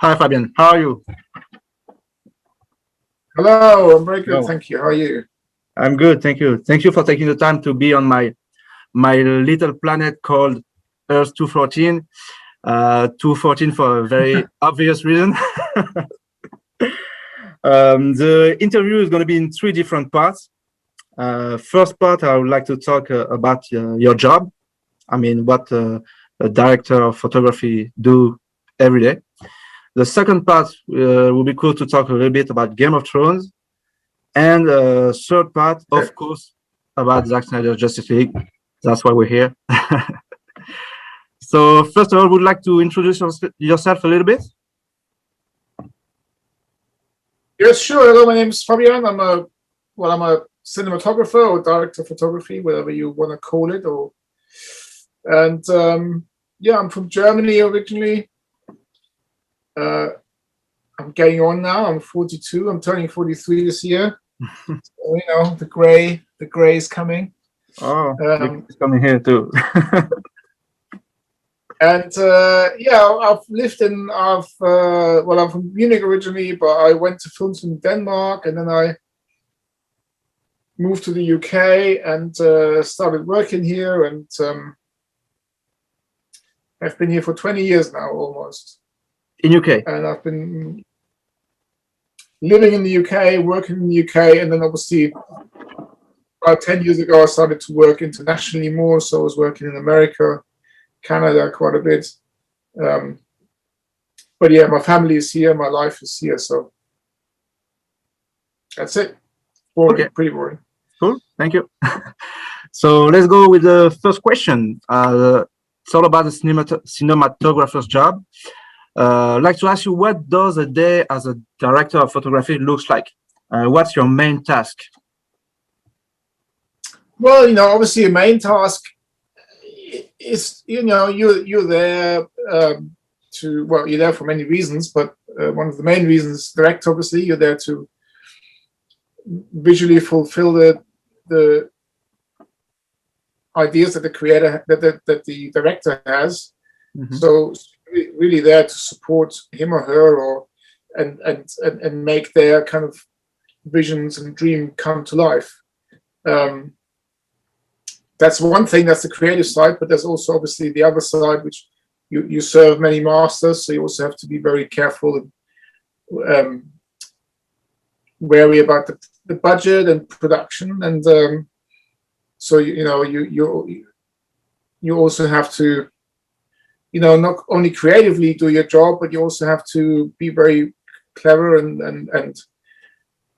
Hi, Fabian. How are you? Hello, I'm very good, Hello. thank you. How are you? I'm good, thank you. Thank you for taking the time to be on my little planet called Earth 214. 214 for a very obvious reason. The interview is going to be in 3 different parts. First part, I would like to talk about your job. I mean, what a director of photography do every day. The second part will be cool to talk a little bit about Game of Thrones. And third part, of course, about Zack Snyder Justice League. That's why we're here. So first of all, would like to introduce yourself a little bit? Yes, sure. Hello, my name is Fabian. I'm a cinematographer or director of photography, whatever you want to call it. Yeah, I'm from Germany originally. I'm getting on now. I'm 42. I'm turning 43 this year. So, you know, the gray is coming. Oh, it's coming here too. Yeah, I'm from Munich originally, but I went to film in Denmark, and then I moved to the UK and started working here, and I've been here for 20 years now, almost. In UK? And I've been living in the UK, working in the UK, and then obviously about 10 years ago, I started to work internationally more, so I was working in America, Canada quite a bit. But yeah, my family is here, my life is here, so that's it. Boring, okay. Pretty boring. Cool, thank you. So let's go with the first question. It's all about the cinematographer's job. I'd like to ask you, what does a day as a director of photography looks like? What's your main task? Well, you know, obviously your main task is, you know, you're there you're there for many reasons, but one of the main reasons, director, obviously, you're there to visually fulfill the ideas that the creator, that the director has. Mm-hmm. So really there to support him or her, and make their kind of visions and dream come to life. That's one thing, that's the creative side, but there's also obviously the other side, which you serve many masters, so you also have to be very careful and wary about the budget and production, and so you also have to, you know, not only creatively do your job, but you also have to be very clever and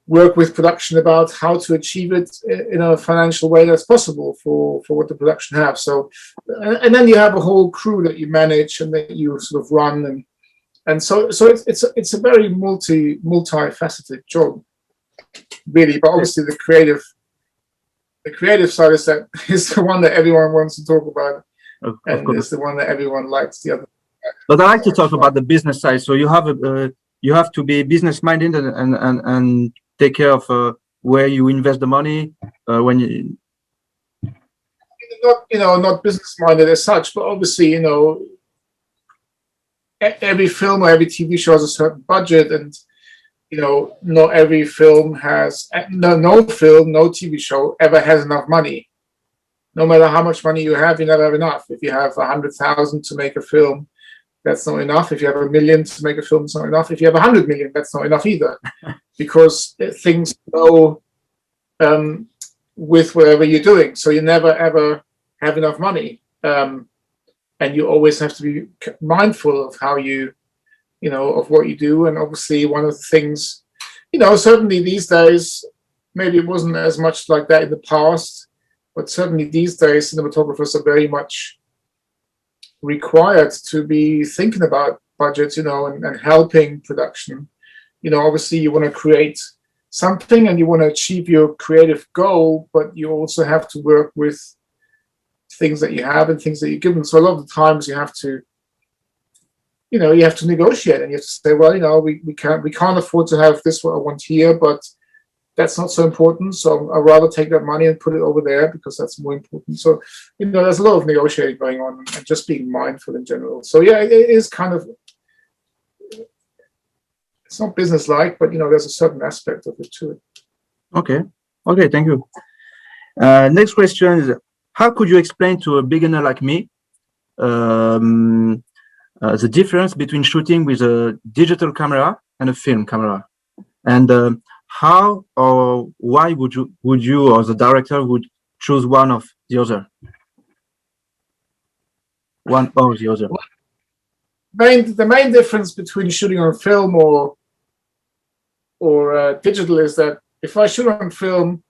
work with production about how to achieve it in a financial way that's possible for what the production have. So, and then you have a whole crew that you manage and that you sort of run, and so it's a very multifaceted job, really. But obviously the creative side is the one that everyone wants to talk about, and it's the one that everyone likes. The other. But I like to talk about the business side. So you have to be business minded and take care of where you invest the money when you. Not business minded as such, but obviously, you know, every film or every TV show has a certain budget, and you know, not every film has no film, no TV show ever has enough money. No matter how much money you have, you never have enough. If you have 100,000 to make a film, that's not enough. If you have 1 million to make a film, it's not enough. If you have 100 million, that's not enough either, because things go with whatever you're doing. So you never ever have enough money, and you always have to be mindful of how of what you do. And obviously, one of the things, certainly these days, maybe it wasn't as much like that in the past, but certainly these days, cinematographers are very much required to be thinking about budgets, and helping production. Obviously you want to create something and you want to achieve your creative goal, but you also have to work with things that you have and things that you're given. So a lot of the times you have to, you have to negotiate, and you have to say, well, we can't afford to have this what I want here, but that's not so important. So I'd rather take that money and put it over there because that's more important. So, there's a lot of negotiating going on and just being mindful in general. So yeah, it is kind of, it's not business-like, but there's a certain aspect of it to it. Okay. Okay. Thank you. Next question is, how could you explain to a beginner like me the difference between shooting with a digital camera and a film camera, and how or why would you or the director would choose one of the other? One or the other. The main difference between shooting on film or digital is that if I shoot on film,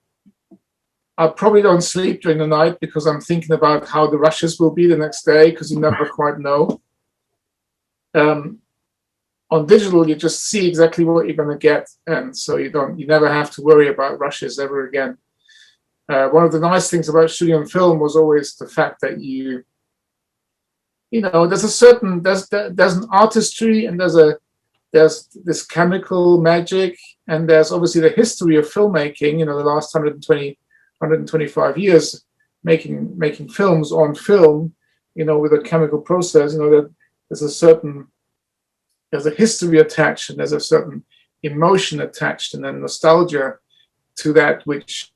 I probably don't sleep during the night because I'm thinking about how the rushes will be the next day, because you never quite know. On digital, you just see exactly what you're going to get, and so you never have to worry about rushes ever again. One of the nice things about shooting on film was always the fact that there's an artistry, and there's this chemical magic, and there's obviously the history of filmmaking. The last 125 years making films on film, with a chemical process. That there's a history attached, and there's a certain emotion attached, and then nostalgia to that, which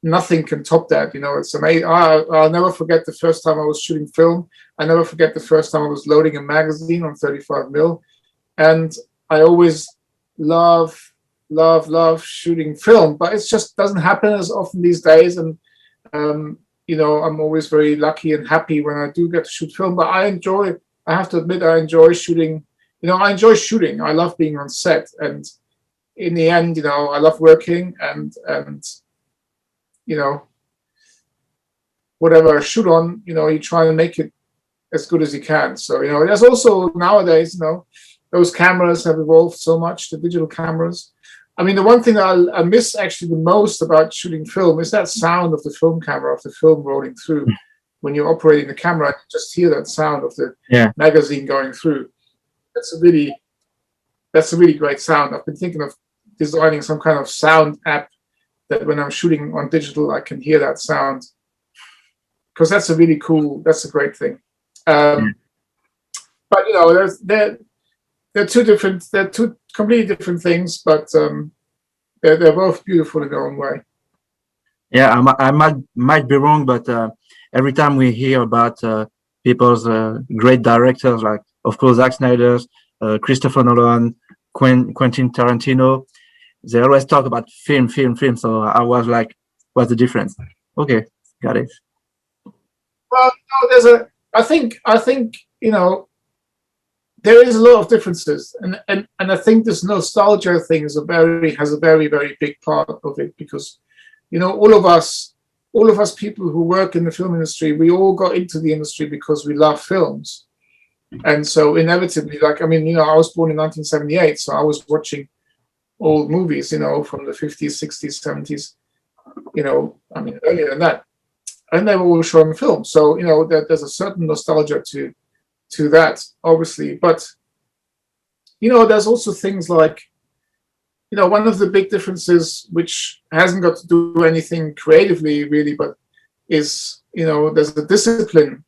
nothing can top that. It's amazing. I'll never forget the first time I was shooting film. I never forget the first time I was loading a magazine on 35mm, and I always love shooting film, but it just doesn't happen as often these days. And I'm always very lucky and happy when I do get to shoot film. But I have to admit, I enjoy shooting. I enjoy shooting. I love being on set, and in the end, I love working, and whatever I shoot on, you try and make it as good as you can. So there's also nowadays, those cameras have evolved so much, the digital cameras. I mean, the one thing that I miss actually the most about shooting film is that sound of the film camera, of the film rolling through. When you're operating the camera, you just hear that sound of the magazine going through. That's a really great sound. I've been thinking of designing some kind of sound app that when I'm shooting on digital, I can hear that sound, because that's a great thing. But they're two completely different things, but they're both beautiful in their own way. Yeah, I might be wrong, but every time we hear about people's great directors, like of course Zack Snyder, Christopher Nolan, Quentin Tarantino, they always talk about film. So I was like, what's the difference? Okay, got it. Well, I think there is a lot of differences, and I think this nostalgia thing has a very, very big part of it, because all of us people who work in the film industry, we all got into the industry because we love films, and so inevitably, I was born in 1978, so I was watching old movies, from the 50s, 60s, 70s, earlier than that, and they were all shown on film. So there's a certain nostalgia to that, obviously, but there's also things like, one of the big differences, which hasn't got to do anything creatively really, but is, there's a discipline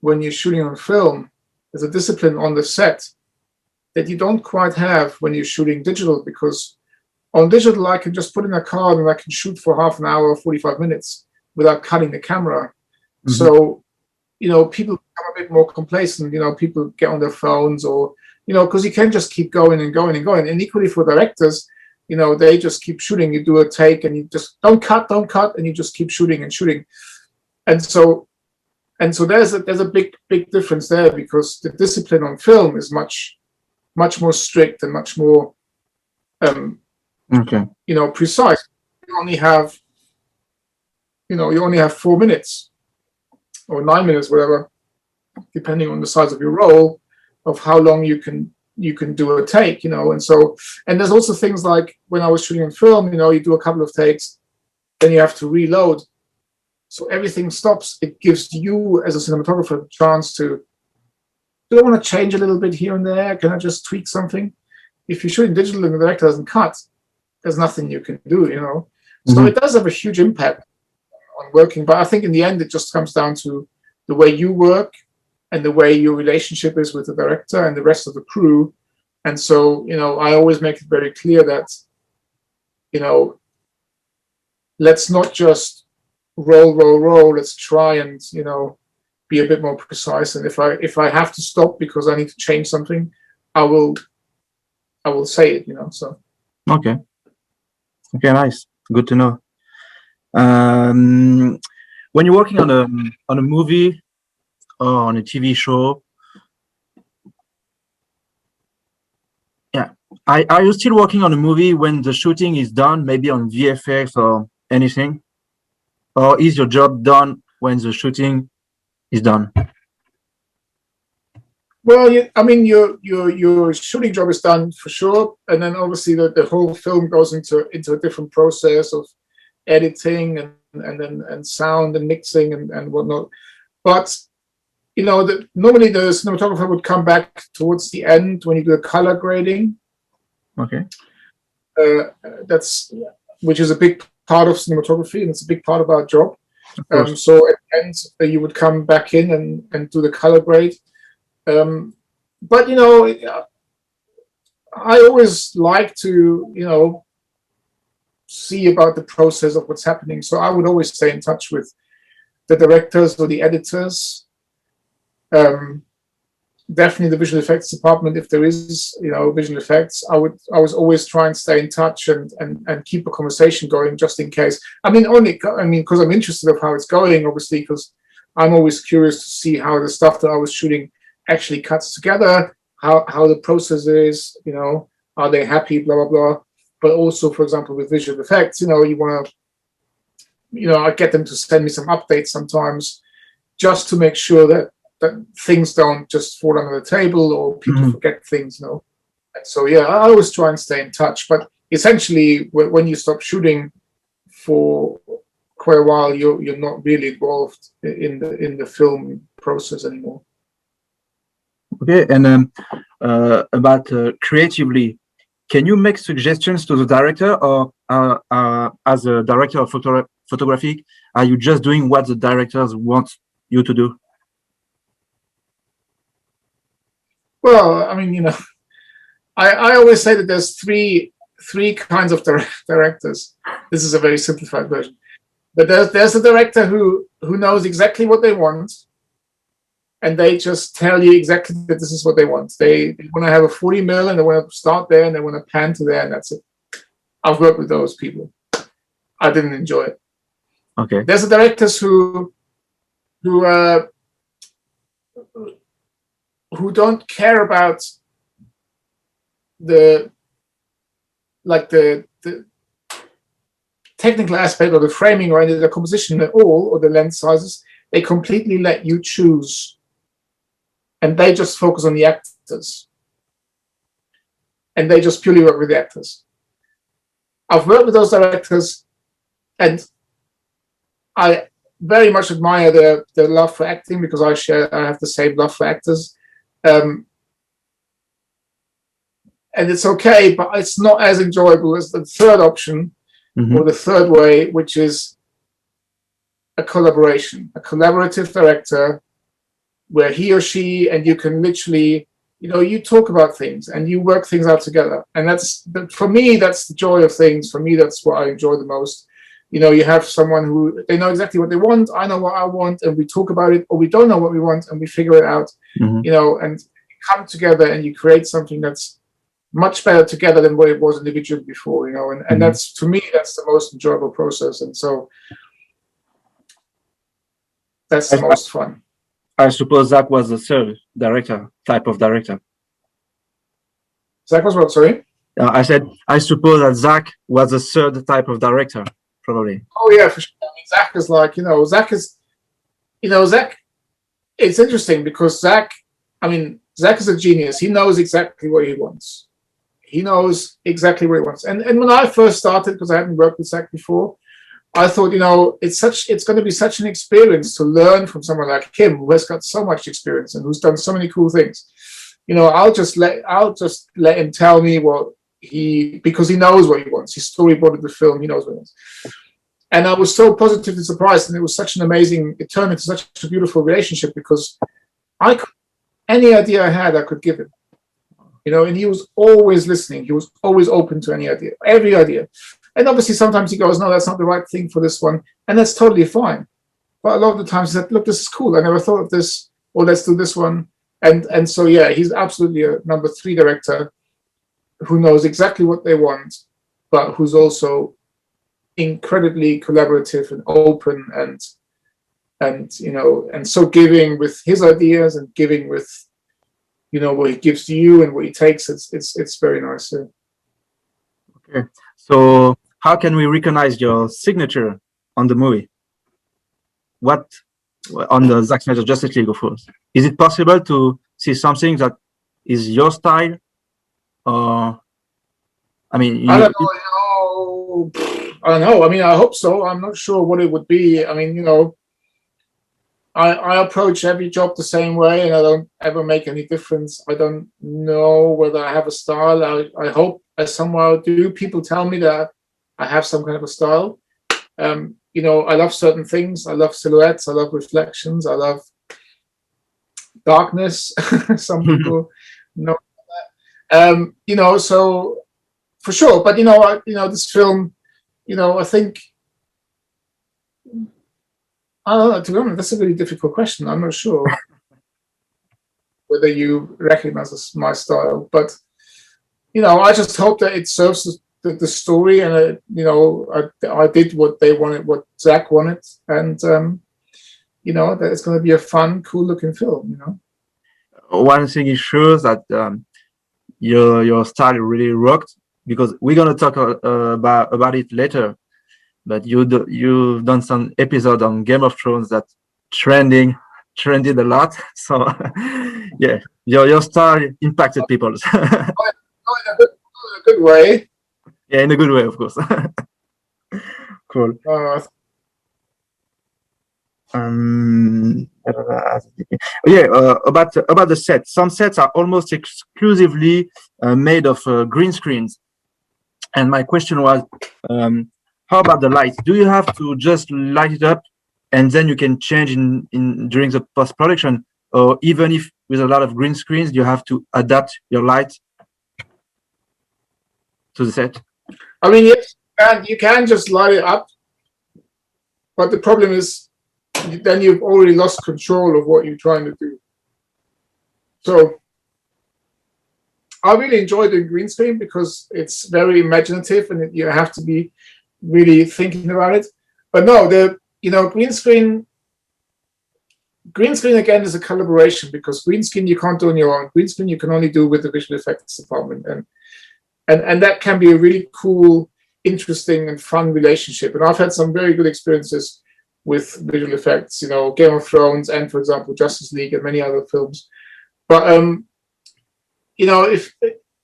when you're shooting on film. There's a discipline on the set that you don't quite have when you're shooting digital, because on digital I can just put in a card and I can shoot for half an hour or 45 minutes without cutting the camera. Mm-hmm. So people become a bit more complacent. People get on their phones, or because you can just keep going and going and going. And equally for directors, they just keep shooting. You do a take and you just don't cut, and you just keep shooting and shooting. And so there's a big difference there, because the discipline on film is much more strict and much more precise. You only have 4 minutes or 9 minutes, whatever, depending on the size of your role, of how long you can do a take, and there's also things like when I was shooting in film, you do a couple of takes, then you have to reload, so everything stops. It gives you as a cinematographer a chance to, do I want to change a little bit here and there? Can I just tweak something? If you're shooting digital and the director doesn't cut, there's nothing you can do, Mm-hmm. So it does have a huge impact on working, but I think in the end it just comes down to the way you work and the way your relationship is with the director and the rest of the crew, And so, you know, I always make it very clear that, you know, let's not just roll. Let's try and, you know, be a bit more precise. And if I have to stop because I need to change something, I will say it, you know. So Okay, nice, good to know. When you're working on a movie or on a TV show, yeah, are you still working on a movie when the shooting is done, maybe on VFX or anything, or is your job done when the shooting is done? well, I mean, your shooting job is done for sure, and then obviously the whole film goes into a different process of editing and sound and mixing and whatnot. But you know, normally the cinematographer would come back towards the end when you do the color grading. Okay. That's which is a big part of cinematography, and it's a big part of our job. So at the end, you would come back in and do the color grade. But you know, I always like to, you know, see about the process of what's happening. So I would always stay in touch with the directors or the editors. Definitely the visual effects department, if there is, you know, visual effects, I was always try and stay in touch and keep a conversation going just in case. I mean, because I'm interested of how it's going, obviously, because I'm always curious to see how the stuff that I was shooting actually cuts together, how the process is, you know, are they happy, blah, blah, blah. But also, for example, with visual effects, you know, you want to, you know, I get them to send me some updates sometimes just to make sure that things don't just fall under the table or people forget things, you know. And so, yeah, I always try and stay in touch. But essentially, when you stop shooting for quite a while, you're not really involved in the film process anymore. Okay, and about creatively, can you make suggestions to the director, or as a director of photography, are you just doing what the directors want you to do? Well, I mean, you know, I always say that there's three kinds of directors. This is a very simplified version, but there's a director who knows exactly what they want, and they just tell you exactly that this is what they want. They want to have a 40 mil and they want to start there and they want to pan to there, and that's it. I've worked with those people. I didn't enjoy it. Okay. There's the directors who don't care about the technical aspect or the framing or any of the composition at all, or the lens sizes. They completely let you choose, and they just focus on the actors, and they just purely work with the actors. I've worked with those directors, and I very much admire their love for acting, because I have the same love for actors. And it's okay, but it's not as enjoyable as the third option, or the third way, which is a collaboration, a collaborative director, where he or she and you can literally, you know, you talk about things and you work things out together. And for me, that's the joy of things. For me, that's what I enjoy the most. You know, you have someone who, they know exactly what they want, I know what I want, and we talk about it, or we don't know what we want and we figure it out, you know, and come together and you create something that's much better together than what it was individually before, you know, and that's, to me, that's the most enjoyable process. And so that's the most fun. I suppose Zack was the third type of director. Zack was what, sorry? I said, I suppose that Zack was the third type of director, probably. Oh, yeah, for sure. I mean, Zack is like, Zack, it's interesting because Zack is a genius. He knows exactly what he wants. He knows exactly what he wants. And when I first started, because I hadn't worked with Zack before, I thought, you know, it's going to be such an experience to learn from someone like him, who has got so much experience and who's done so many cool things. You know, I'll just let him tell me because he knows what he wants. He storyboarded the film. He knows what he wants. And I was so positively surprised, and it was such an amazing, it turned into such a beautiful relationship, because any idea I had, I could give him. you know, and he was always listening. He was always open to any idea, every idea. And obviously sometimes he goes, no, that's not the right thing for this one. And that's totally fine. But a lot of the times he said, look, this is cool. I never thought of this, or let's do this one. And so, yeah, he's absolutely a number 3 director who knows exactly what they want, but who's also incredibly collaborative and open and you know, and so giving with his ideas and giving with, you know, what he gives to you and what he takes. It's very nice. Yeah. Okay. So how can we recognize your signature on the movie? What on the Zack Snyder Justice League, of course. Is it possible to see something that is your style? Or I mean, I don't know. I don't know. I mean, I hope so. I'm not sure what it would be. I mean, you know, I approach every job the same way, and I don't ever make any difference. I don't know whether I have a style. I hope I somehow do. People tell me that I have some kind of a style. You know, I love certain things. I love silhouettes. I love reflections. I love darkness. Some people know that. You know, so for sure. But you know, this film. You know, I think. I don't know, to be honest, that's a really difficult question. I'm not sure whether you recognize my style, but you know, I just hope that it serves the story, and you know, I did what they wanted, what Zack wanted, and you know, that it's going to be a fun, cool-looking film. You know, one thing is sure that your style really rocked, because we're going to talk about it later. But you've done some episode on Game of Thrones that trended a lot. So yeah, your style impacted people. in a good way. Yeah, in a good way, of course. Cool. Yeah, about the set. Some sets are almost exclusively made of green screens, and my question was. How about the light? Do you have to just light it up and then you can change in during the post-production? Or even if with a lot of green screens, you have to adapt your light to the set? I mean, yes, you can just light it up. But the problem is then you've already lost control of what you're trying to do. So I really enjoy doing green screen because it's very imaginative and you have to be really thinking about it. But no, you know, green screen again is a collaboration, because green screen you can't do on your own. Green screen you can only do with the visual effects department, and that can be a really cool, interesting and fun relationship. And I've had some very good experiences with visual effects, you know, Game of Thrones and, for example, Justice League and many other films. But you know, if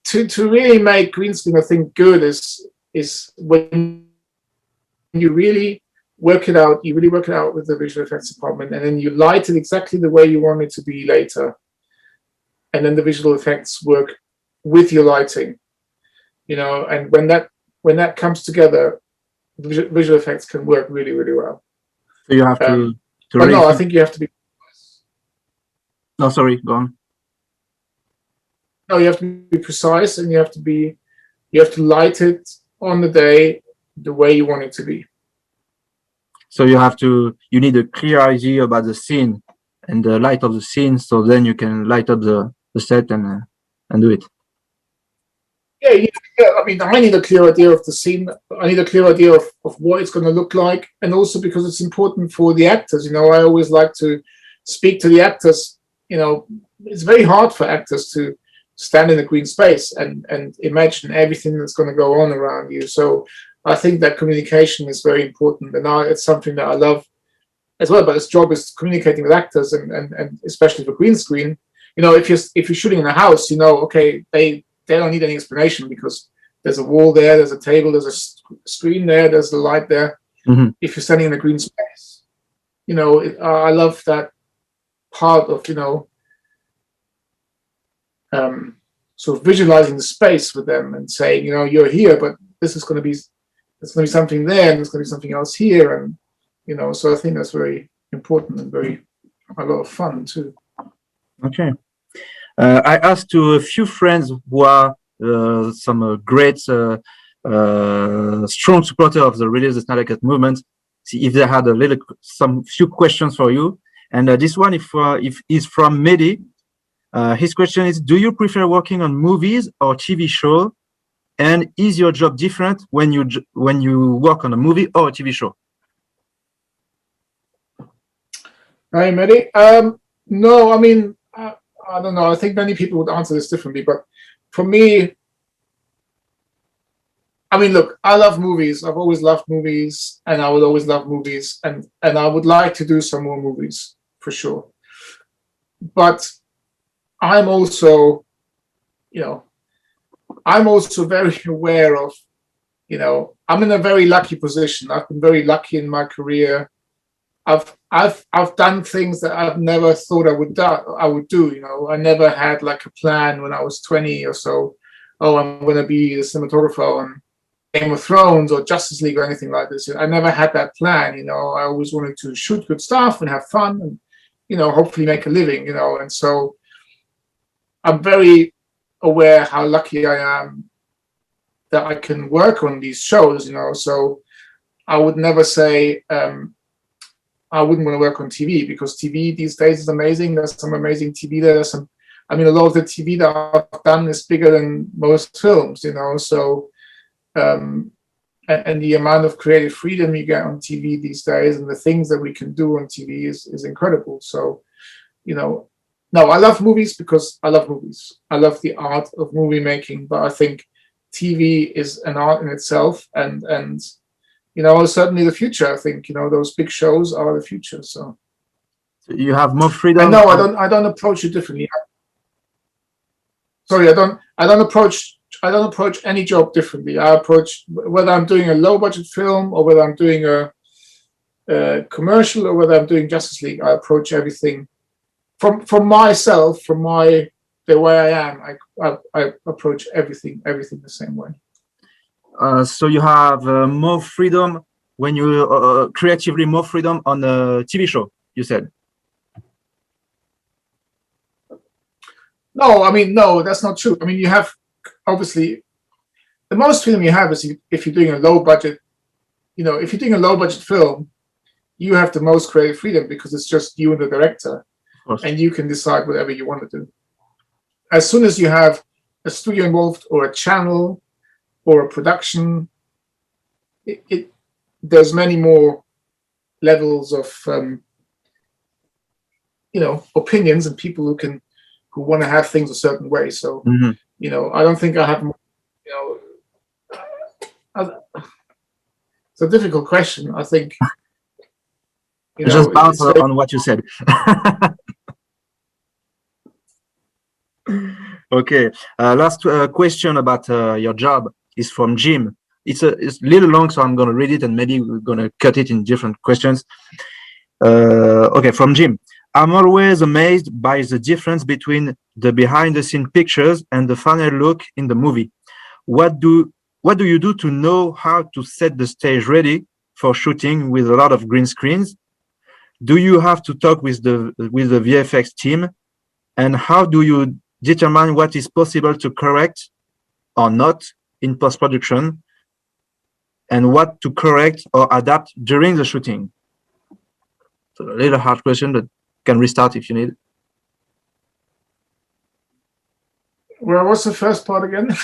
to really make green screen I think good is when you really work it out, with the visual effects department, and then you light it exactly the way you want it to be later. And then the visual effects work with your lighting, you know, and when that comes together, visual effects can work really, really well. So you have to but no, I think you have to be. No, sorry, go on. No, you have to be precise, and you have to light it on the day the way you want it to be. So you need a clear idea about the scene and the light of the scene, so then you can light up the set and do it. Yeah, I mean, I need a clear idea of the scene. I need a clear idea of what it's going to look like, and also because it's important for the actors. You know, I always like to speak to the actors. You know, it's very hard for actors to stand in a green space and imagine everything that's going to go on around you. So I think that communication is very important, and it's something that I love as well. But its job is communicating with actors, and especially for green screen. You know, if you're shooting in a house, you know, okay, they don't need any explanation because there's a wall there, there's a table, there's a screen there, there's the light there. Mm-hmm. If you're standing in a green space, you know, I love that part of, you know, sort of visualizing the space with them and saying, you know, you're here, but there's going to be something there, and there's going to be something else here, and you know, so I think that's very important and a lot of fun too. Okay. I asked to a few friends who are some great, strong supporter of the Release the Snyder Cut movement, see if they had some few questions for you. And this one, if is from Mehdi. His question is: do you prefer working on movies or TV show? And is your job different when you work on a movie or a TV show? Hi, Mehdi. No, I mean, I don't know. I think many people would answer this differently, but for me, I mean, look, I love movies. I've always loved movies, and I will always love movies, and I would like to do some more movies for sure. But I'm also, I'm also very aware of, I'm in a very lucky position. I've been very lucky in my career. I've done things that I've never thought I would do. I never had like a plan when I was 20 or so. Oh, I'm going to be the cinematographer on Game of Thrones or Justice League or anything like this. I never had that plan. I always wanted to shoot good stuff and have fun and, hopefully make a living. And so I'm very aware how lucky I am that I can work on these shows. So I would never say I wouldn't want to work on TV, because TV these days is amazing. There's some amazing TV there. A lot of the TV that I've done is bigger than most films, so and the amount of creative freedom you get on TV these days and the things that we can do on TV is incredible. So, no, I love movies because I love movies. I love the art of movie making, but I think TV is an art in itself, and certainly the future. I think those big shows are the future. So you have more freedom. No, I don't approach it differently. Sorry, I don't approach any job differently. I approach whether I'm doing a low budget film or whether I'm doing a commercial or whether I'm doing Justice League. I approach everything from myself, from the way I am. I approach everything the same way. So you have more freedom when you creatively more freedom on a TV show, you said. No, I mean, no, that's not true. I mean, you have, obviously, the most freedom you have is if you're doing a low budget, if you're doing a low budget film, you have the most creative freedom because it's just you and the director, and you can decide whatever you want to do. As soon as you have a studio involved or a channel or a production, there's many more levels of, opinions and people who want to have things a certain way. So, I don't think I have, it's a difficult question. I think, just bounce on what you said. Okay. Last question about your job is from Jim. It's a little long, so I'm going to read it and maybe we're going to cut it in different questions. Okay, from Jim. I'm always amazed by the difference between the behind-the-scene pictures and the final look in the movie. What do you do to know how to set the stage ready for shooting with a lot of green screens? Do you have to talk with the VFX team? And how do you determine what is possible to correct or not in post-production, and what to correct or adapt during the shooting? So a little hard question, but can restart if you need. Well, what's the first part again?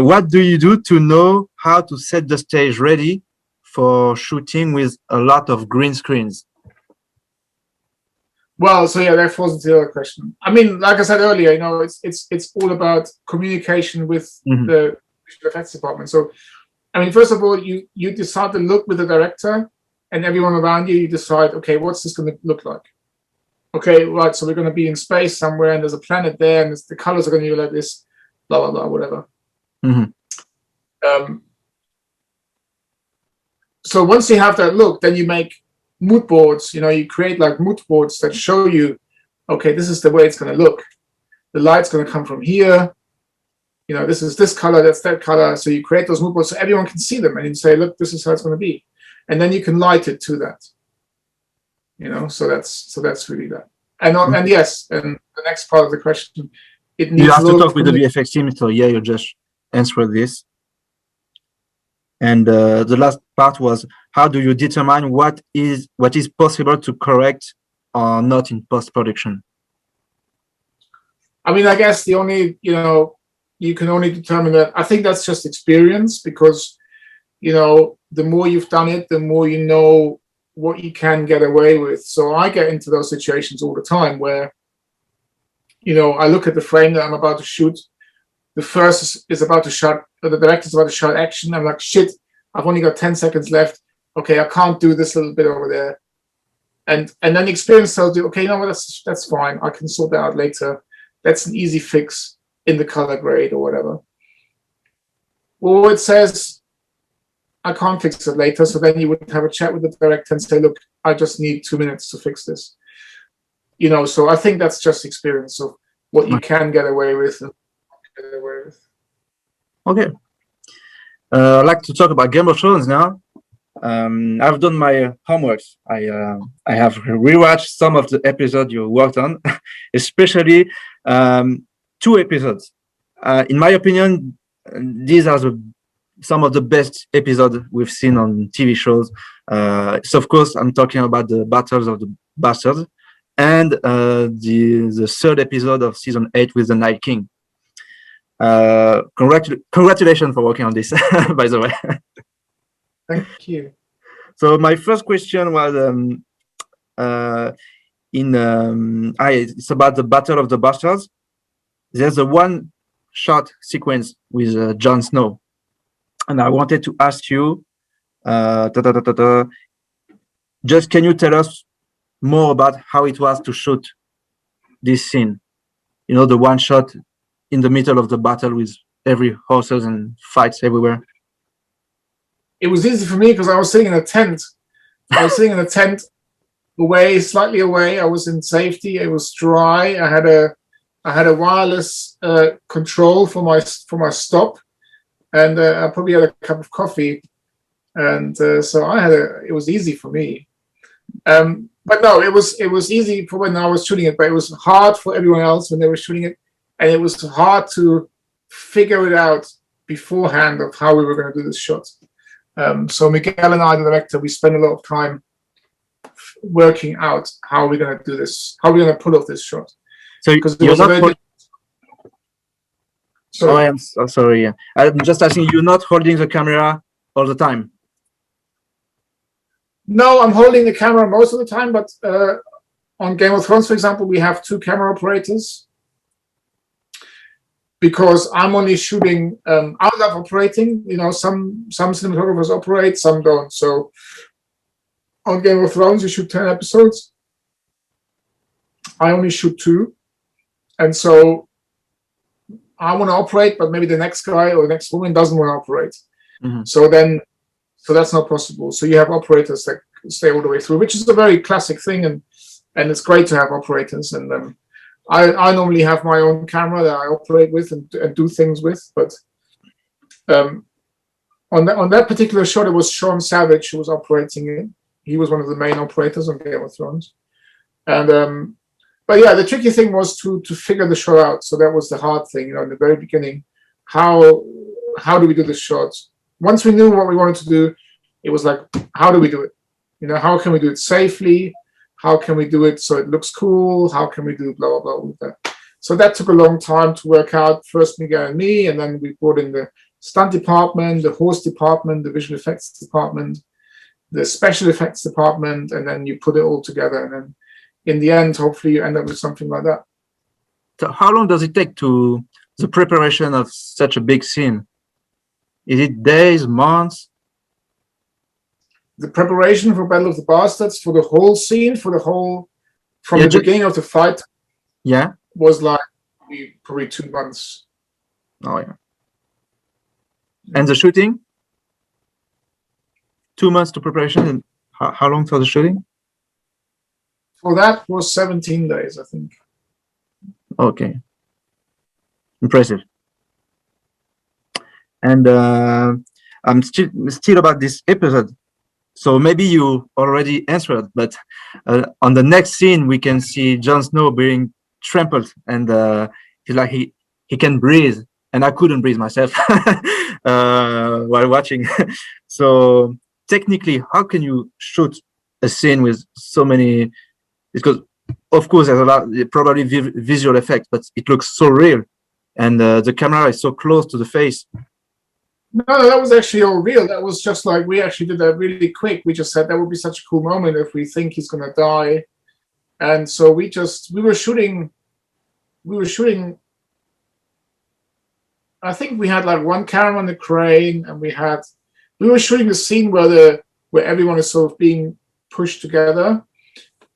What do you do to know how to set the stage ready for shooting with a lot of green screens? Well, so yeah, that falls into the other question. I mean, like I said earlier, it's all about communication with the visual effects department. So, I mean, first of all, you decide the look with the director and everyone around you. You decide, okay, what's this going to look like? Okay, right. So we're going to be in space somewhere, and there's a planet there, and the colors are going to be like this, blah blah blah, whatever. So once you have that look, then you make mood boards. You create like mood boards that show you, okay, this is the way it's going to look. The light's going to come from here. This is this color, that's that color. So you create those mood boards so everyone can see them, and you say, look, this is how it's going to be, and then you can light it to that. So that's really that. And yes, and the next part of the question, it needs you have a to lot talk of with the VFX team. So yeah, you just answered this. And the last part was, how do you determine what is possible to correct or not in post-production? I mean, I guess the only, you can only determine that. I think that's just experience, because, the more you've done it, the more you know what you can get away with. So I get into those situations all the time where, I look at the frame that I'm about to shoot. The first is about to shot, the director's about to shot action. I'm like, shit, I've only got 10 seconds left. Okay, I can't do this little bit over there. And then the experience tells you, okay, that's fine. I can sort that out later. That's an easy fix in the color grade or whatever. Or it says, I can't fix it later. So then you would have a chat with the director and say, look, I just need 2 minutes to fix this. So I think that's just experience of what you can get away with. Okay. I'd like to talk about Game of Thrones now. I've done my homework. I have rewatched some of the episodes you worked on, especially 2 episodes. In my opinion, these are some of the best episodes we've seen on TV shows. So of course, I'm talking about the Battles of the Bastards and the 3rd episode of season 8 with the Night King. Congratulations for working on this, by the way. Thank you. So my first question was it's about the Battle of the Bastards. There's a one-shot sequence with Jon Snow, and I wanted to ask you, just can you tell us more about how it was to shoot this scene? The one shot in the middle of the battle with every horses and fights everywhere. It was easy for me because I was sitting in a tent. Slightly away. I was in safety. It was dry. I had a wireless control for my stop, and I probably had a cup of coffee, and so it was easy for me. But no, it was easy for when I was shooting it, but it was hard for everyone else when they were shooting it, and it was hard to figure it out beforehand of how we were going to do this shot. So Miguel and I, the director, we spent a lot of time working out how we're going to do this, how we're going to pull off this shot. So because it was a very Sorry. I'm so sorry. I'm just asking, you're not holding the camera all the time? No, I'm holding the camera most of the time, but on Game of Thrones, for example, we have 2 camera operators because I'm only shooting. I love operating. Some cinematographers operate, some don't. So on Game of Thrones, you shoot 10 episodes. I only shoot 2, and so I want to operate, but maybe the next guy or the next woman doesn't want to operate. Mm-hmm. So that's not possible. So you have operators that stay all the way through, which is a very classic thing, and it's great to have operators. And I normally have my own camera that I operate with and do things with. But on that particular shot, it was Sean Savage who was operating it. He was one of the main operators on Game of Thrones. And but yeah, the tricky thing was to figure the shot out. So that was the hard thing, in the very beginning. How do we do this shot? Once we knew what we wanted to do, it was like, how do we do it? How can we do it safely? How can we do it so it looks cool? How can we do blah, blah, blah with that? So that took a long time to work out. First Miguel and me, and then we brought in the stunt department, the horse department, the visual effects department, the special effects department, and then you put it all together. And then in the end, hopefully you end up with something like that. So how long does it take to the preparation of such a big scene? Is it days, months? The preparation for Battle of the Bastards, for the whole scene, from the beginning of the fight, was like probably 2 months. Oh yeah. And the shooting? 2 months to preparation, and how long for the shooting? For that was 17 days, I think. Okay. Impressive. And I'm still about this episode. So maybe you already answered, but on the next scene, we can see Jon Snow being trampled, and he's like he can breathe, and I couldn't breathe myself while watching. So technically, how can you shoot a scene with so many? Because of course there's a lot, probably visual effects, but it looks so real, and the camera is so close to the face. No, that was actually all real. That was just like, we actually did that really quick. We just said that would be such a cool moment if we think he's going to die. And so we were shooting, I think we had like one camera on the crane, and we were shooting the scene where everyone is sort of being pushed together.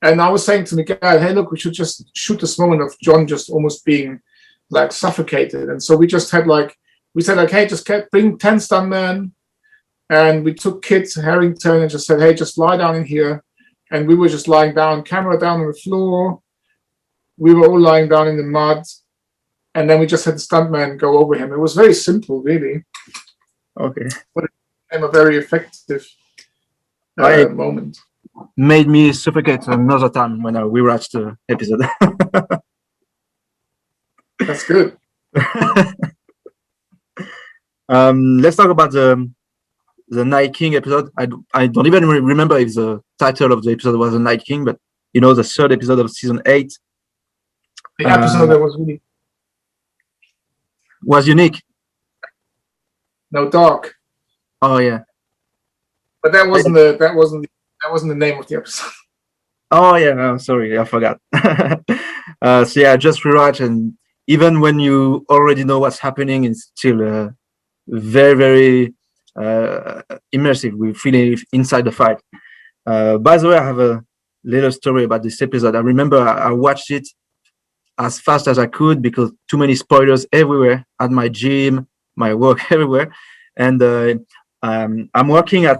And I was saying to Miguel, hey, look, we should just shoot this moment of John just almost being like suffocated. And so we just had like, we said like, hey, just bring 10 stuntmen. And we took Kit Harington and just said, hey, just lie down in here. And we were just lying down, camera down on the floor. We were all lying down in the mud. And then we just had the stuntman go over him. It was very simple, really. Okay. But it became a very effective moment. Made me suffocate another time when we watched the episode. That's good. Let's talk about the Night King episode. I don't even remember if the title of the episode was the Night King, but you know, the third episode of season 8. The episode that was really unique. No, dark. Oh yeah. But that wasn't the name of the episode. Oh yeah, I'm sorry, I forgot. So yeah, just rewatch, and even when you already know what's happening, it's still very, very immersive. We feel inside the fight. By the way, I have a little story about this episode. I remember I watched it as fast as I could because too many spoilers everywhere at my gym, my work, everywhere. And I'm working I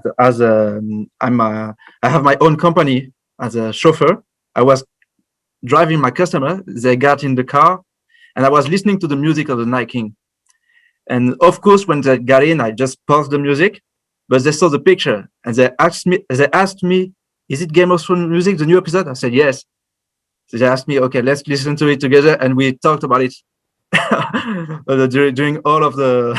have my own company as a chauffeur. I was driving my customer. They got in the car, and I was listening to the music of the Night King. And of course, when they got in, I just paused the music, but they saw the picture and they asked me, is it Game of Thrones music, the new episode? I said, yes. So they asked me, okay, let's listen to it together. And we talked about it during all of the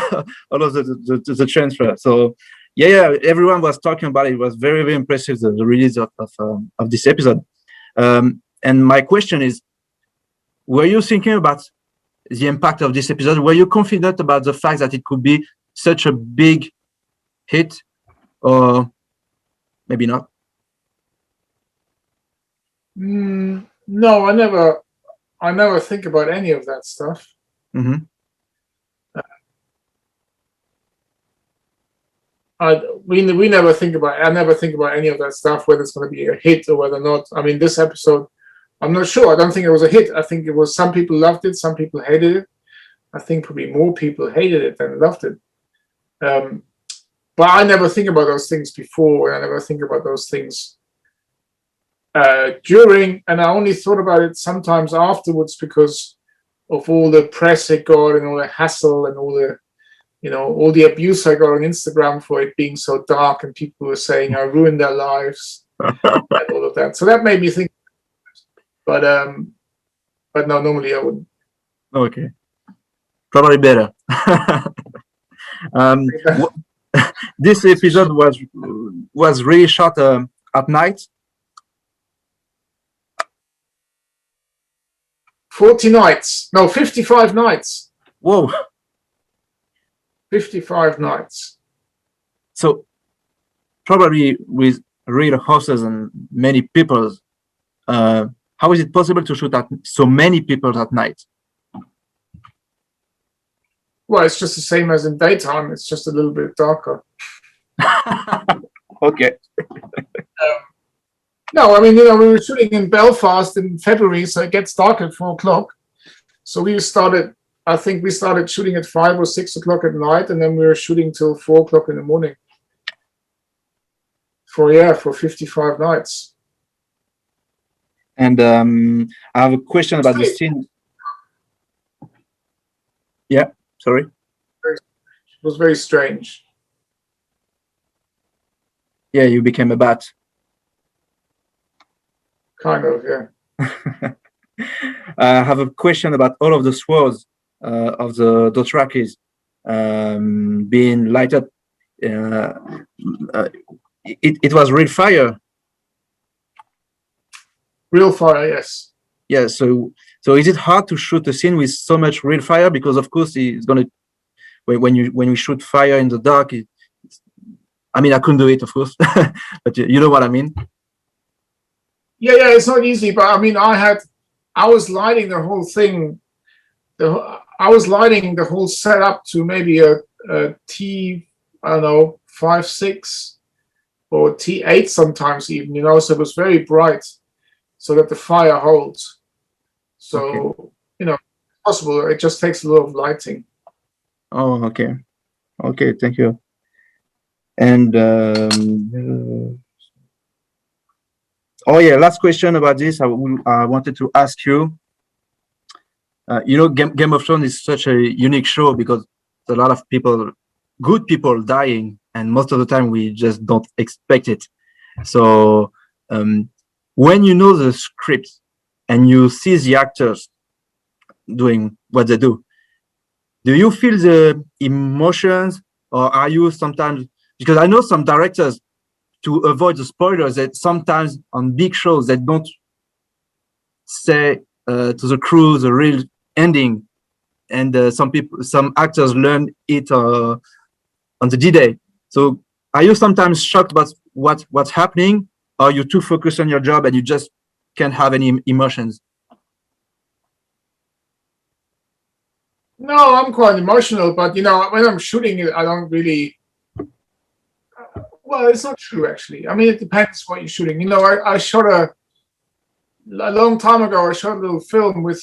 transfer. So yeah, everyone was talking about it. It was very, very impressive, the release of this episode. And my question is, were you thinking about the impact of this episode? Were you confident about the fact that it could be such a big hit, or maybe not? No, I never think about any of that stuff. Mm-hmm. We never think about. I never think about any of that stuff, whether it's going to be a hit or whether not. I mean, this episode, I'm not sure. I don't think it was a hit. I think it was, some people loved it, some people hated it. I think probably more people hated it than loved it. But I never think about those things before, and I never think about those things during, and I only thought about it sometimes afterwards because of all the press it got and all the hassle and all the, all the abuse I got on Instagram for it being so dark, and people were saying I ruined their lives and all of that. So that made me think. But no, normally I wouldn't. Okay, probably better. This episode was really shot at night. 40 nights. No, 55 nights. Whoa. 55 nights. So probably with real horses and many people, how is it possible to shoot at so many people at night? Well, it's just the same as in daytime. It's just a little bit darker. Okay. No, I mean, we were shooting in Belfast in February, so it gets dark at 4 o'clock. So I think we started shooting at 5 or 6 o'clock at night, and then we were shooting till 4 o'clock in the morning. For 55 nights. And I have a question about the scene. Yeah, sorry. It was very strange. Yeah, you became a bat. Kind of, yeah. I have a question about all of the swords of the Dothrakis being light up. It was real fire. Real fire, yes. Yeah, so is it hard to shoot a scene with so much real fire? Because of course it's gonna, when you shoot fire in the dark, I mean, I couldn't do it, of course, but you know what I mean. Yeah, it's not easy, but I mean, I was lighting the whole thing. I was lighting the whole setup to maybe a T, I don't know, 5, 6, or T8 sometimes even, you know, so it was very bright so that the fire holds. So, okay. You know, it's possible. It just takes a lot of lighting. Oh, okay. Okay, thank you. And oh yeah, last question about this. I wanted to ask you. You know, Game of Thrones is such a unique show because there's a lot of people, good people, dying, and most of the time we just don't expect it. So when you know the script and you see the actors doing what they do you feel the emotions, or are you sometimes, because I know some directors, to avoid the spoilers, that sometimes on big shows they don't say to the crew the real ending, and some actors learn it on the D-Day. So are you sometimes shocked about what's happening, or are you too focused on your job and you just can't have any emotions? No, I'm quite emotional, but you know, when I'm shooting it, I don't really. Well, it's not true actually. I mean, it depends what you're shooting. You know, I shot a long time ago. I shot a little film with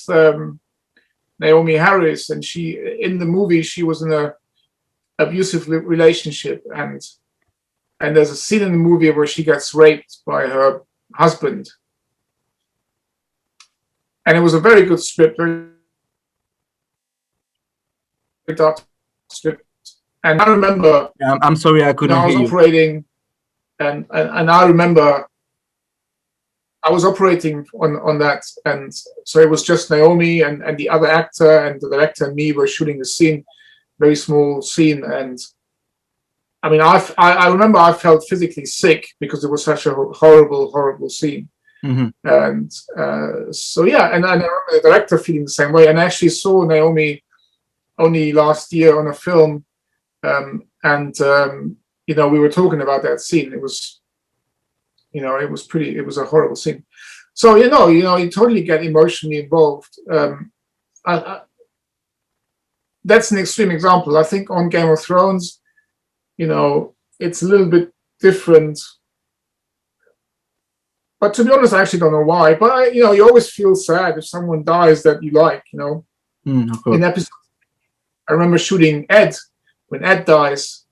Naomi Harris, and in the movie she was in a abusive relationship, and there's a scene in the movie where she gets raped by her husband, and it was a very good script, very dark script. And I remember, I'm sorry, I couldn't I was hear you. operating, and I remember I was operating on that, and so it was just Naomi and the other actor and the director and me were shooting the scene, very small scene, and I mean, I remember I felt physically sick because it was such a horrible scene. Mm-hmm. And so yeah, and I remember the director feeling the same way, and I actually saw Naomi only last year on a film, you know, we were talking about that scene. It was, you know, it was a horrible scene. So you totally get emotionally involved. That's an extreme example. I think on Game of Thrones, you know, it's a little bit different. But to be honest, I actually don't know why. But you know, you always feel sad if someone dies that you like. You know, in episode, I remember shooting Ed when Ed dies,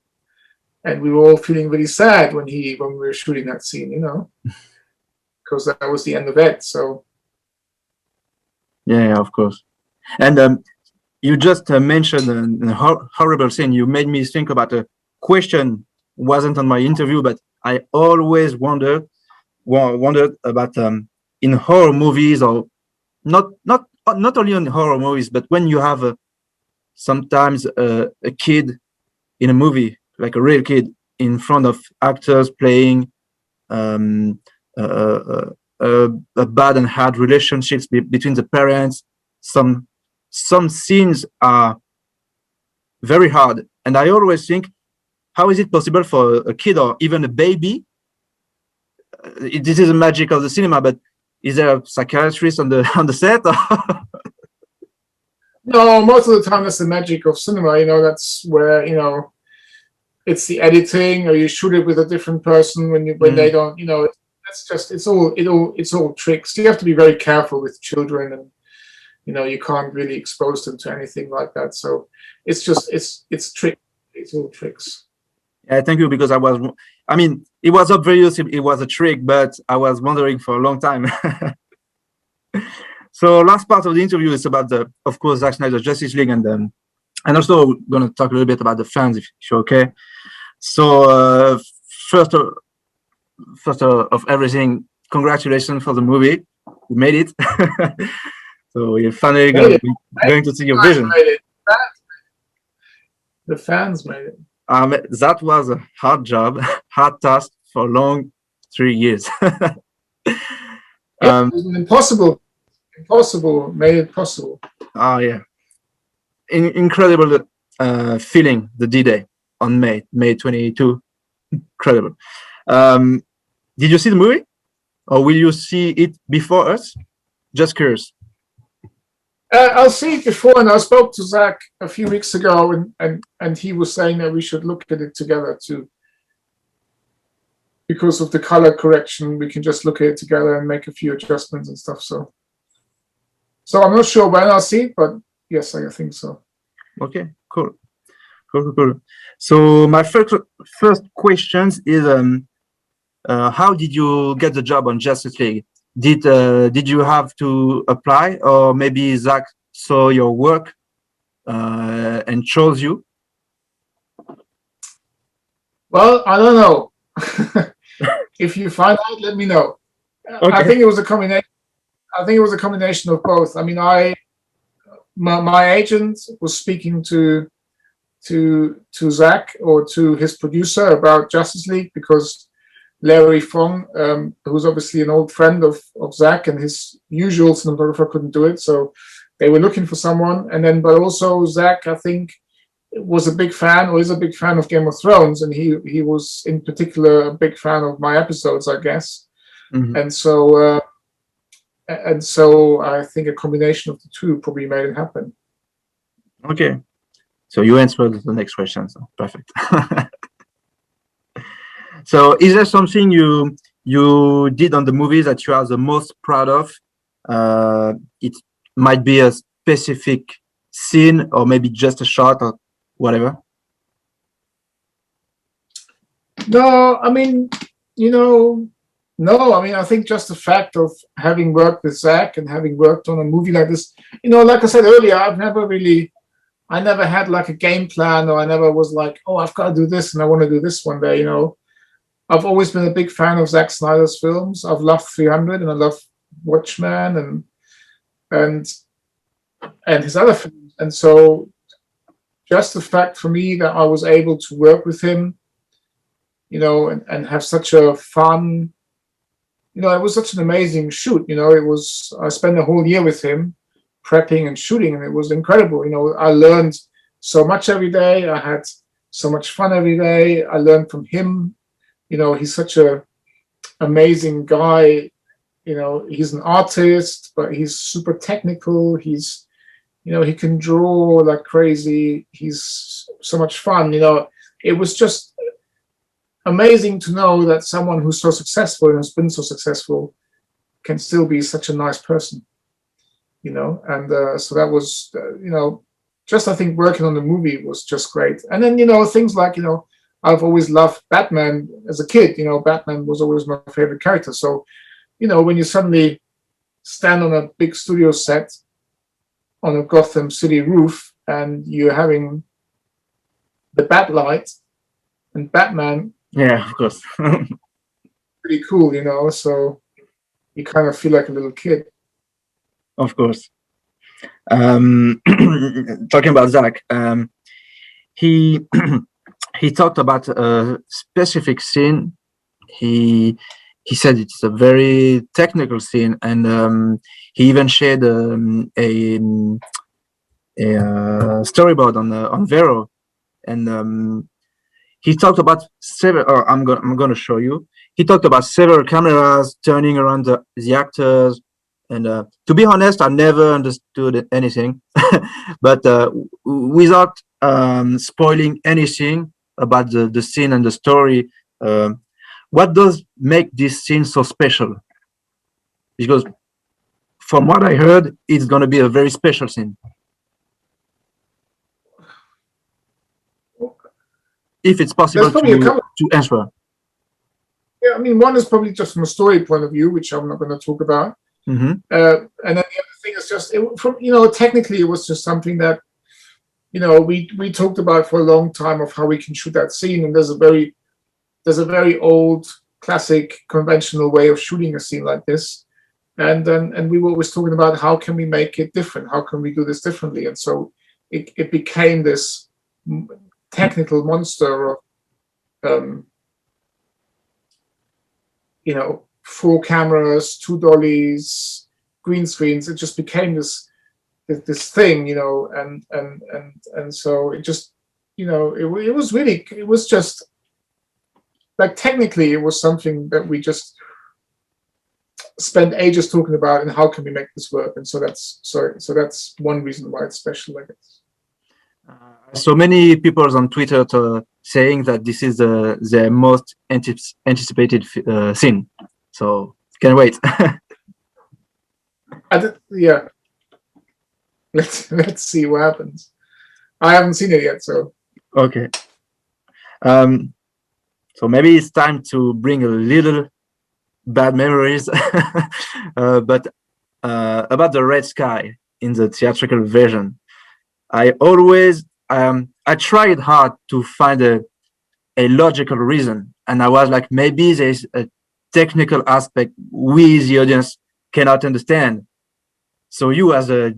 and we were all feeling really sad when we were shooting that scene. You know, because that was the end of Ed. So yeah, of course. And you just mentioned a horrible scene. You made me think about a question. Wasn't on my interview, but I always wondered about in horror movies, or not only in horror movies, but when you have sometimes a kid in a movie, like a real kid, in front of actors playing a bad and hard relationships between the parents. Some scenes are very hard, and I always think, how is it possible for a kid or even a baby? This is the magic of the cinema, but is there a psychiatrist on the set? no, most of the time that's the magic of cinema. You know, that's where, you know, it's the editing, or you shoot it with a different person when they don't. You know, that's just it's all tricks. You have to be very careful with children, and you know, you can't really expose them to anything like that. So it's just it's trick. It's all tricks. Yeah, thank you, because I mean, it was obvious it was a trick, but I was wondering for a long time. So last part of the interview is about of course, Zack Snyder's Justice League, and also we're going to talk a little bit about the fans, if you're okay. So first, first of everything, congratulations for the movie. We made it. So we're finally going to see your vision. The fans made it. That was a hard job, hard task for long 3 years. Yeah, it was impossible. Impossible made it possible. Oh yeah, incredible feeling the D-Day on May 22. Incredible. Did you see the movie, or will you see it before us? Just curious. I'll see it before, and I spoke to Zack a few weeks ago, and he was saying that we should look at it together too. Because of the color correction, we can just look at it together and make a few adjustments and stuff. So I'm not sure when I'll see it, but yes, I think so. Okay, cool. So my first question is, how did you get the job on Justice League? Did you have to apply, or maybe Zack saw your work and chose you? Well, I don't know. If you find out, let me know. Okay. I think it was a combination. I think it was a combination of both. I mean, my agent was speaking to Zack, or to his producer, about Justice League, because Larry Fong, who's obviously an old friend of Zack, and his usual cinematographer couldn't do it, so they were looking for someone. And then, but also Zack, I think, was a big fan, or is a big fan of Game of Thrones, and he was in particular a big fan of my episodes, I guess. Mm-hmm. And so I think a combination of the two probably made it happen. Okay, so you answered the next question, so perfect. So is there something you did on the movie that you are the most proud of? It might be a specific scene, or maybe just a shot, or whatever. No, I mean, no, I mean, I think just the fact of having worked with Zack and having worked on a movie like this, like I said earlier, I never had like a game plan, or I never was like, oh, I've got to do this and I want to do this one day, I've always been a big fan of Zack Snyder's films. I've loved 300, and I love Watchmen and his other films. And so just the fact for me that I was able to work with him, and have such a fun, it was such an amazing shoot. I spent a whole year with him prepping and shooting, and it was incredible. I learned so much every day. I had so much fun every day. I learned from him. He's such a amazing guy. He's an artist, but he's super technical. He's, he can draw like crazy. He's so much fun. It was just amazing to know that someone who's so successful and has been so successful can still be such a nice person. And so that was, just I think working on the movie was just great. And then, things like, I've always loved Batman as a kid. Batman was always my favorite character. So, when you suddenly stand on a big studio set on a Gotham City roof, and you're having the Batlight and Batman. Yeah, of course. Pretty cool, so you kind of feel like a little kid. Of course. Talking about Zack, he talked about a specific scene. He said it's a very technical scene, and he even shared a storyboard on Vero, and he talked about several. I'm going to show you. He talked about several cameras turning around the actors, and to be honest, I never understood anything, but without spoiling anything about the scene and the story, what does make this scene so special? Because from what I heard, it's going to be a very special scene. If it's possible to answer. Yeah, I mean, one is probably just from a story point of view, which I'm not going to talk about. Mm-hmm. And then the other thing is just, technically it was just something that, we talked about for a long time, of how we can shoot that scene. And there's a very old classic conventional way of shooting a scene like this. And we were always talking about how can we make it different? How can we do this differently? And so it became this technical monster of, you know, 4 cameras, 2 dollies, green screens. It just became this thing, you know, and so it just, you know, it was just like, technically it was something that we just spent ages talking about, and how can we make this work? And so that's one reason why it's special, I guess. So many people on Twitter saying that this is the most anticipated scene. So can't wait. Yeah. Let's see what happens. I haven't seen it yet, so. Okay. So maybe it's time to bring a little bad memories, but about the red sky in the theatrical version. I always I tried hard to find a logical reason, and I was like, maybe there's a technical aspect we, the audience, cannot understand. So you, as a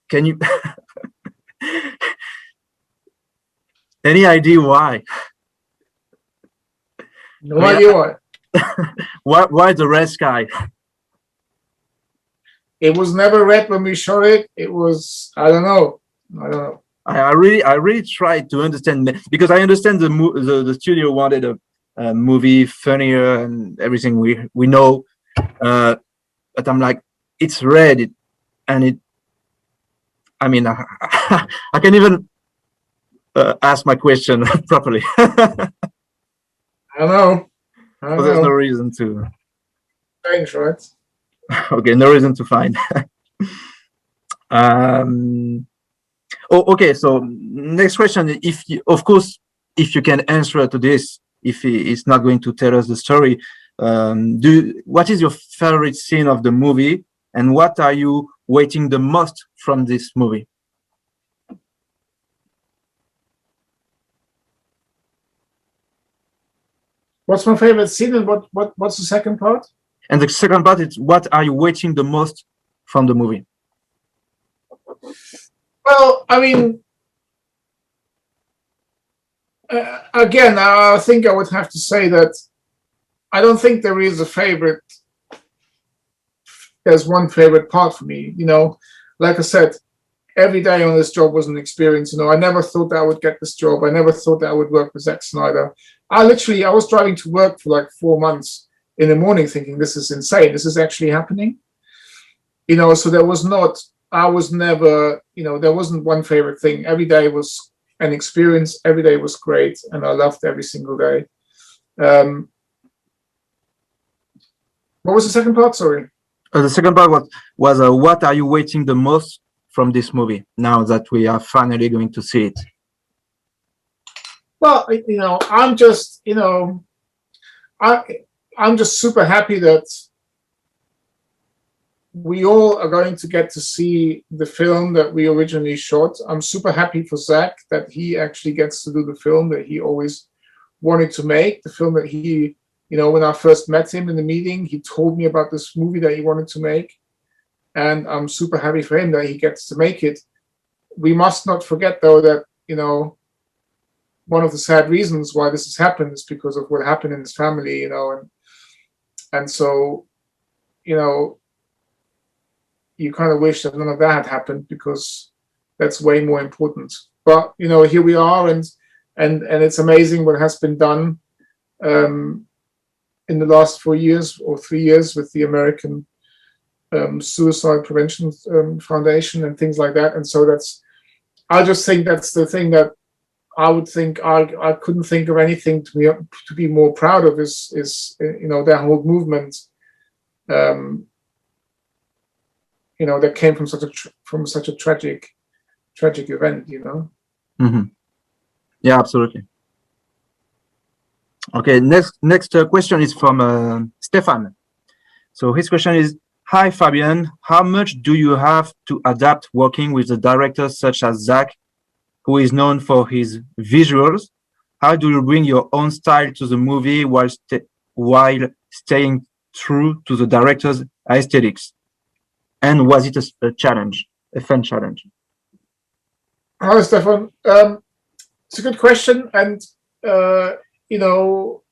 can you any idea why? No idea why. Why the red sky? It was never red when we shot it. It was, I don't know. I really tried to understand, because I understand the studio wanted a movie funnier and everything we know, but I'm like, it's red, and it. I mean, I can't even ask my question properly. I don't know. So there's no reason to. Strange, right? Okay, no reason to find. Oh, okay. So next question: if you, of course, if you can answer to this, if it's not going to tell us the story, what is your favorite scene of the movie, and what are you waiting the most from this movie? What's my favorite scene, and what's the second part? And the second part is, what are you waiting the most from the movie? Well, I mean, again, I think I would have to say that I don't think there is a favorite. There's one favorite part for me. You know, like I said, every day on this job was an experience. You know, I never thought that I would get this job. I never thought that I would work with Zack Snyder. I was driving to work for like 4 months in the morning thinking, this is insane. This is actually happening. You know, so I was never, you know, there wasn't one favorite thing. Every day was an experience. Every day was great. And I loved every single day. What was the second part? Sorry. The second part was what are you waiting the most from this movie now that we are finally going to see it? Well, you know, I'm just, you know, I'm just super happy that we all are going to get to see the film that we originally shot. I'm super happy for Zack that he actually gets to do the film that he always wanted to make, the film that he, you know, when I first met him in the meeting, he told me about this movie that he wanted to make. And I'm super happy for him that he gets to make it. We must not forget, though, that, you know, one of the sad reasons why this has happened is because of what happened in his family, you know, and so, you know, you kind of wish that none of that had happened, because that's way more important. But, you know, here we are, and it's amazing what has been done in the last 4 years or 3 years with the American Suicide Prevention Foundation and things like that. And so I just think that's the thing that I would think I couldn't think of anything to be more proud of is you know, that whole movement, you know, that came from such a tragic event, you know. Mm-hmm. Yeah, absolutely. Okay, next question is from Stefan. So his question is, hi Fabian, how much do you have to adapt working with a director such as Zack, who is known for his visuals, how do you bring your own style to the movie while staying true to the director's aesthetics? And was it a challenge, a fun challenge? Hi, Stefan. It's a good question, and you know,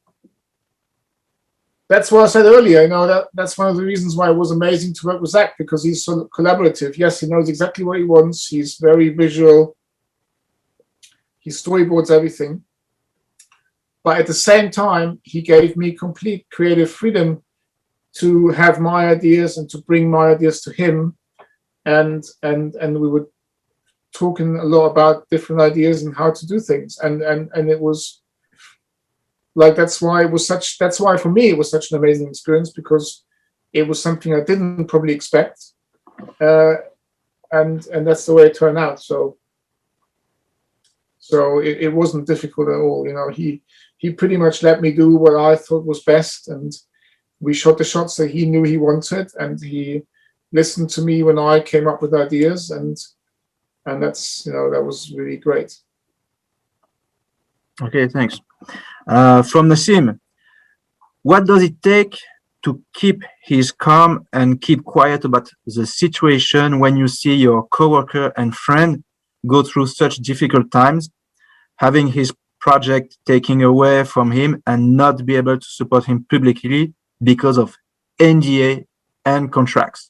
that's what I said earlier. You know, that's one of the reasons why it was amazing to work with Zack, because he's so collaborative. Yes, he knows exactly what he wants. He's very visual. He storyboards everything, but at the same time, he gave me complete creative freedom to have my ideas and to bring my ideas to him, and we would talking a lot about different ideas and how to do things, and it was like, that's why for me it was such an amazing experience, because it was something I didn't probably expect, and that's the way it turned out. So it wasn't difficult at all. You know, he pretty much let me do what I thought was best, and we shot the shots that he knew he wanted, and he listened to me when I came up with ideas, and that's, you know, that was really great. Okay, thanks. From Nassim, what does it take to keep his calm and keep quiet about the situation when you see your coworker and friend go through such difficult times, having his project taken away from him and not be able to support him publicly because of NDA and contracts?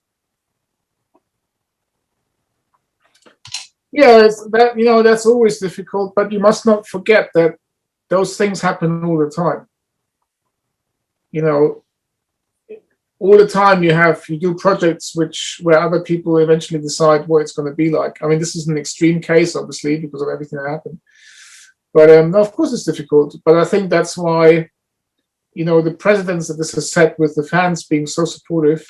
Yeah, that, you know, that's always difficult, but you must not forget that those things happen all the time. You know, all the time you do projects where other people eventually decide what it's going to be like. I mean, this is an extreme case, obviously, because of everything that happened. But of course it's difficult. But I think that's why, you know, the precedents that this has set with the fans being so supportive,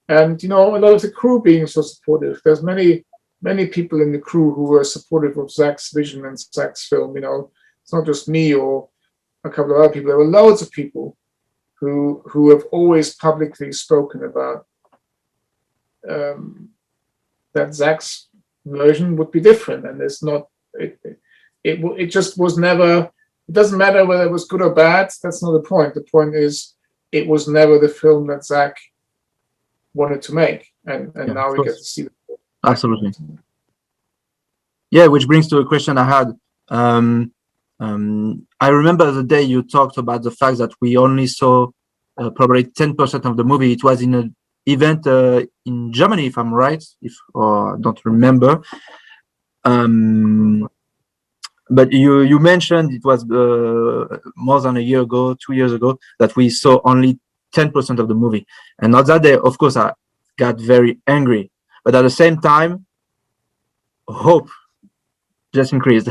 and, you know, a lot of the crew being so supportive. There's many people in the crew who were supportive of Zack's vision and Zack's film. You know, it's not just me or a couple of other people. There were loads of people who have always publicly spoken about that Zack's version would be different, and it's not. It just was never. It doesn't matter whether it was good or bad. That's not the point. The point is, it was never the film that Zack wanted to make, and yeah, now we get to see it. Absolutely. Yeah, which brings to a question I had. I remember the day you talked about the fact that we only saw probably 10% of the movie. It was in an event in Germany, if I'm right, or I don't remember. But you mentioned it was more than a year ago, 2 years ago, that we saw only 10% of the movie. And on that day, of course, I got very angry. But at the same time, hope just increased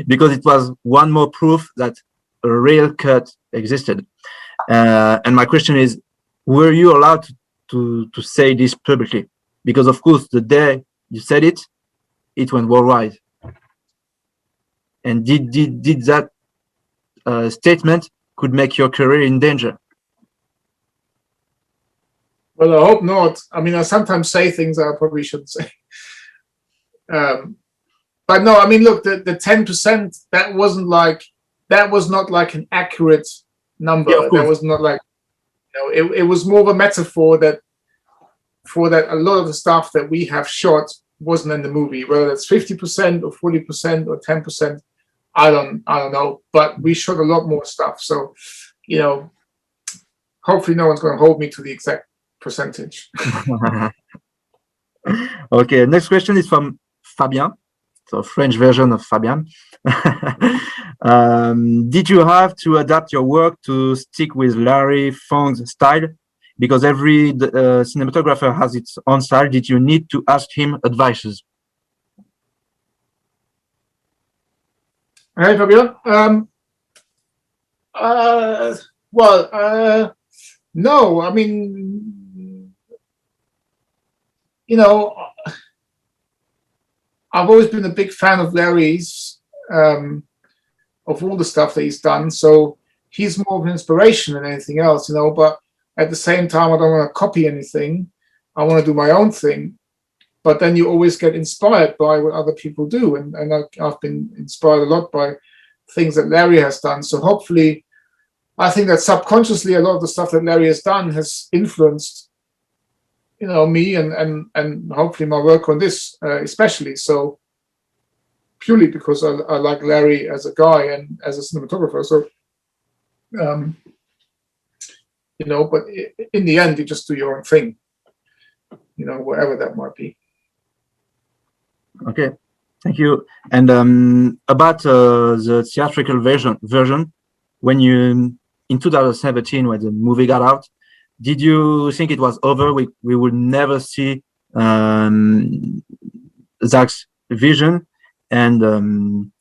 because it was one more proof that a real cut existed. And my question is, were you allowed to say this publicly? Because of course, the day you said it, it went worldwide. And did that statement could make your career in danger? Well, I hope not. I mean, I sometimes say things I probably shouldn't say. But no, I mean, look, the 10%, that was not like an accurate number. Yeah, that was not like, you know, it was more of a metaphor that a lot of the stuff that we have shot wasn't in the movie. Whether that's 50% or 40% or 10%, I don't know. But we shot a lot more stuff. So, you know, hopefully no one's going to hold me to the exact percentage. Okay, next question is from Fabian, so French version of Fabian. Did you have to adapt your work to stick with Larry Fong's style? Because every cinematographer has its own style. Did you need to ask him advices? Hey, Fabian. No, I mean, you know, I've always been a big fan of Larry's, of all the stuff that he's done. So he's more of an inspiration than anything else, you know, but at the same time, I don't want to copy anything. I want to do my own thing. But then you always get inspired by what other people do. And I've been inspired a lot by things that Larry has done. So hopefully, I think that subconsciously a lot of the stuff that Larry has done has influenced, me and hopefully my work on this especially. So purely because I like Larry as a guy and as a cinematographer. So, but in the end, you just do your own thing, whatever that might be. Okay, thank you. And about the theatrical version, when you in 2017 when the movie got out, did you think it was over? We would never see Zack's vision, and do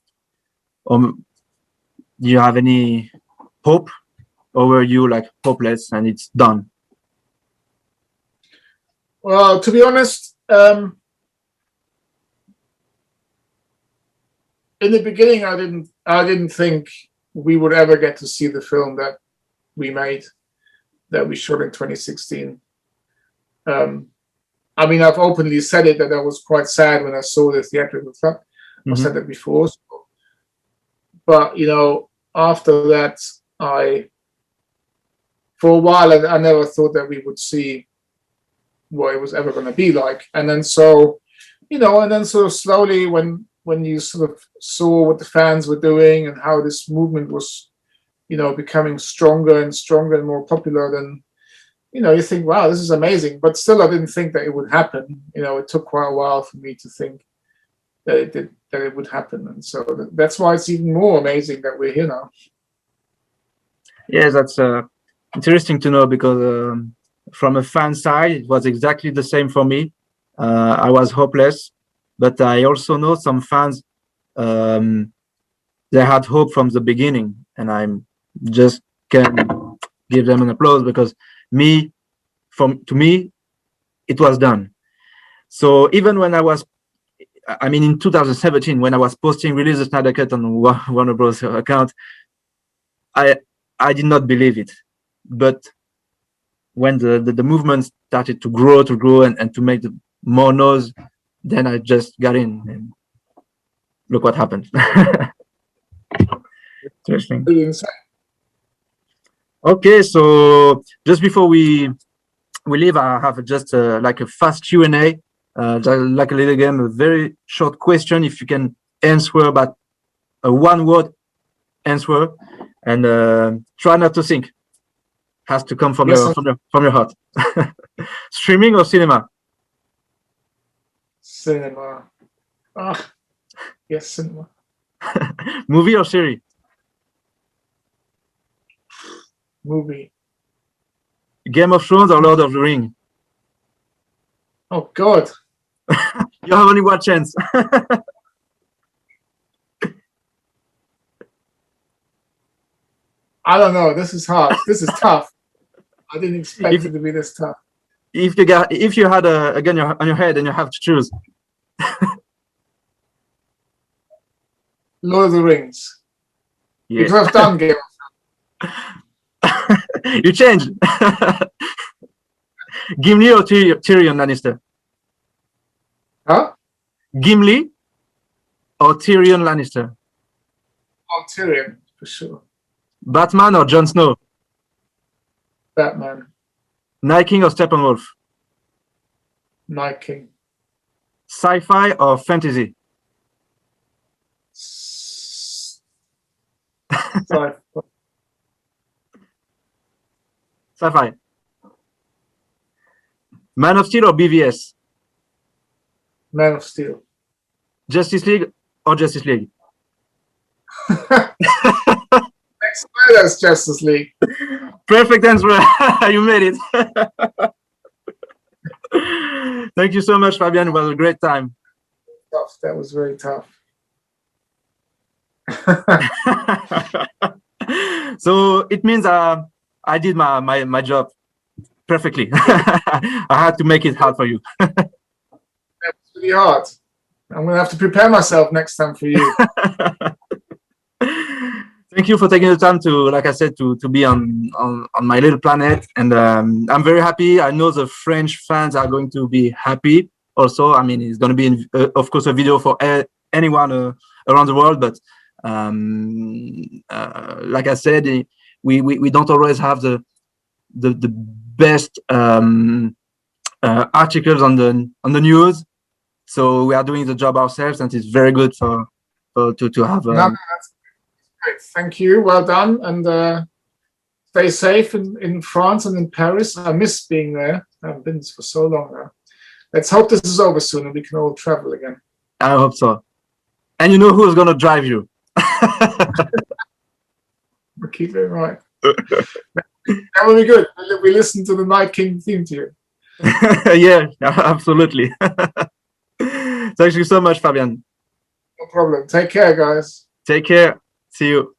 you have any hope, or were you like hopeless and it's done? Well, to be honest, in the beginning, I didn't think we would ever get to see the film that we made, that we shot in 2016. I mean, I've openly said it that I was quite sad when I saw the theatrical cut. I said that before. But, after that, for a while, I never thought that we would see what it was ever going to be like. And then sort of slowly when you sort of saw what the fans were doing and how this movement was, becoming stronger and more popular, then, you think, wow, this is amazing. But still, I didn't think that it would happen. It took quite a while for me to think that it would happen. And so that's why it's even more amazing that we're here now. Yeah, that's interesting to know, because from a fan side, it was exactly the same for me. I was hopeless, but I also know some fans, they had hope from the beginning, and I'm just can give them an applause, because to me, it was done. So even when in 2017, when I was posting Release the Snyder Cut on Warner Bros. Account, I did not believe it. But when the movement started to grow and to make more noise, then I just got in, and look what happened. Interesting. Okay, so just before we leave, I have just like a fast Q&A, like a little game, a very short question. If you can answer about a one-word answer, and try not to think. Has to come from your heart. Streaming or cinema? Cinema. Yes, cinema. Movie or series? Movie. Game of Thrones or Lord of the Rings? Oh God. You have only one chance. I don't know. This is hard. This is tough. I didn't expect it to be this tough. If you had a gun on your head and you have to choose. Lord of the Rings. Yeah. Because I've done Game of Thrones. You change. Gimli or Tyrion Lannister? Huh? Gimli or Tyrion Lannister? Oh, Tyrion, for sure. Batman or Jon Snow? Batman. Night King or Steppenwolf? Night King. Sci-fi or fantasy? Sci-fi. Sci-fi. Man of Steel or BVS? Man of Steel. Justice League or Justice League? Snyder's Justice League. Perfect answer. You made it. Thank you so much, Fabian. It was a great time. Tough. That was very tough. So it means I did my job perfectly. I had to make it hard for you. That's really hard. I'm going to have to prepare myself next time for you. Thank you for taking the time to, like I said, to be on my little planet, and I'm very happy. I know the French fans are going to be happy also. I mean, it's going to be, of course, a video for anyone around the world, but Like I said, we don't always have the best articles on the news, so we are doing the job ourselves, and it's very good to have. No, that's great. Thank you. Well done, and stay safe in France and in Paris. I miss being there. I haven't been for so long now. Let's hope this is over soon and we can all travel again. I hope so. And you know who's going to drive you? We'll keep it right. That will be good. We listen to the Night King theme to you. Yeah, absolutely. Thank you so much, Fabian. No problem. Take care, guys. Take care. See you.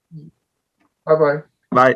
Bye-bye. Bye.